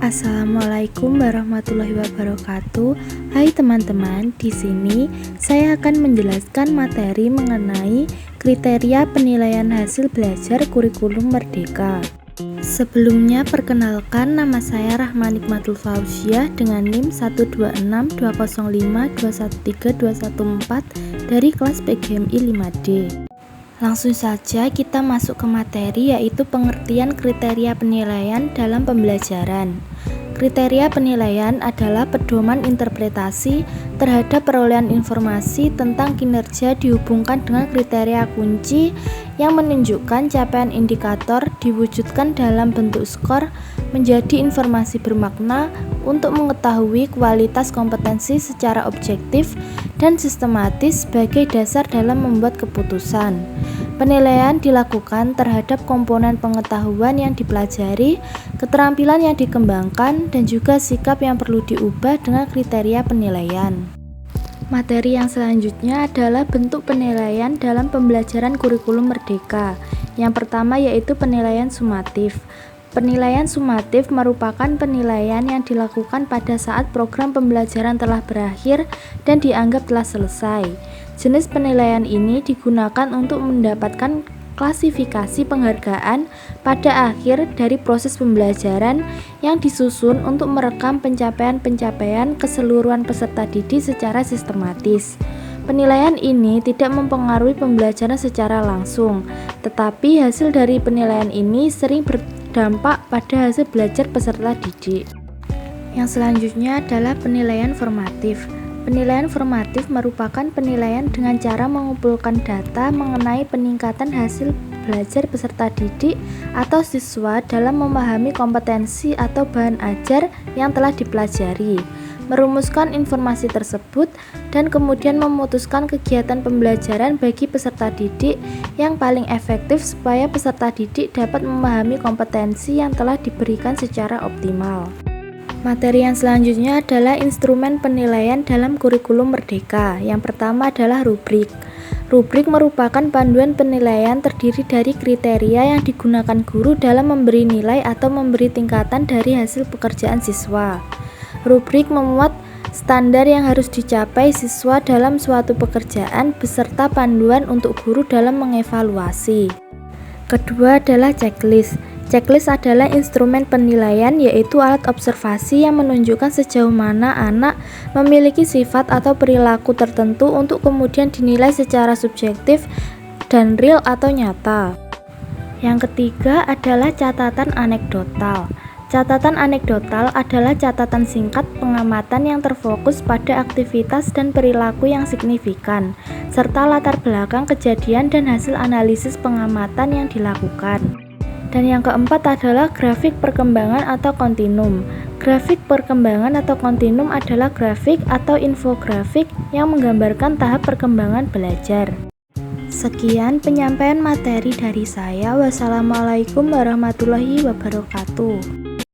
Assalamualaikum warahmatullahi wabarakatuh. Hai teman-teman, di sini saya akan menjelaskan materi mengenai kriteria penilaian hasil belajar kurikulum Merdeka. Sebelumnya perkenalkan, nama saya Rahma Nikmatul Fauziah dengan NIM 1262052132114 dari kelas PGMI 5D. Langsung saja kita masuk ke materi, yaitu pengertian kriteria penilaian dalam pembelajaran. Kriteria penilaian adalah pedoman interpretasi terhadap perolehan informasi tentang kinerja dihubungkan dengan kriteria kunci yang menunjukkan capaian indikator diwujudkan dalam bentuk skor menjadi informasi bermakna untuk mengetahui kualitas kompetensi secara objektif dan sistematis sebagai dasar dalam membuat keputusan. Penilaian dilakukan terhadap komponen pengetahuan yang dipelajari, keterampilan yang dikembangkan, dan juga sikap yang perlu diubah dengan kriteria penilaian. Materi yang selanjutnya adalah bentuk penilaian dalam pembelajaran kurikulum Merdeka. Yang pertama yaitu penilaian sumatif. Penilaian sumatif merupakan penilaian yang dilakukan pada saat program pembelajaran telah berakhir dan dianggap telah selesai. Jenis penilaian ini digunakan untuk mendapatkan klasifikasi penghargaan pada akhir dari proses pembelajaran yang disusun untuk merekam pencapaian-pencapaian keseluruhan peserta didik secara sistematis. Penilaian ini tidak mempengaruhi pembelajaran secara langsung, tetapi hasil dari penilaian ini sering berdampak pada hasil belajar peserta didik. Yang selanjutnya adalah penilaian formatif. Penilaian formatif merupakan penilaian dengan cara mengumpulkan data mengenai peningkatan hasil belajar peserta didik atau siswa dalam memahami kompetensi atau bahan ajar yang telah dipelajari, merumuskan informasi tersebut, dan kemudian memutuskan kegiatan pembelajaran bagi peserta didik yang paling efektif supaya peserta didik dapat memahami kompetensi yang telah diberikan secara optimal. Materi yang selanjutnya adalah instrumen penilaian dalam kurikulum Merdeka. Yang pertama adalah rubrik. Rubrik merupakan panduan penilaian terdiri dari kriteria yang digunakan guru dalam memberi nilai atau memberi tingkatan dari hasil pekerjaan siswa. Rubrik memuat standar yang harus dicapai siswa dalam suatu pekerjaan beserta panduan untuk guru dalam mengevaluasi. Kedua adalah checklist. Checklist adalah instrumen penilaian, yaitu alat observasi yang menunjukkan sejauh mana anak memiliki sifat atau perilaku tertentu untuk kemudian dinilai secara subjektif dan real atau nyata. Yang ketiga adalah catatan anekdotal. Catatan anekdotal adalah catatan singkat pengamatan yang terfokus pada aktivitas dan perilaku yang signifikan, serta latar belakang kejadian dan hasil analisis pengamatan yang dilakukan. Dan yang keempat adalah grafik perkembangan atau kontinum. Grafik perkembangan atau kontinum adalah grafik atau infografik yang menggambarkan tahap perkembangan belajar. Sekian penyampaian materi dari saya. Wassalamualaikum warahmatullahi wabarakatuh.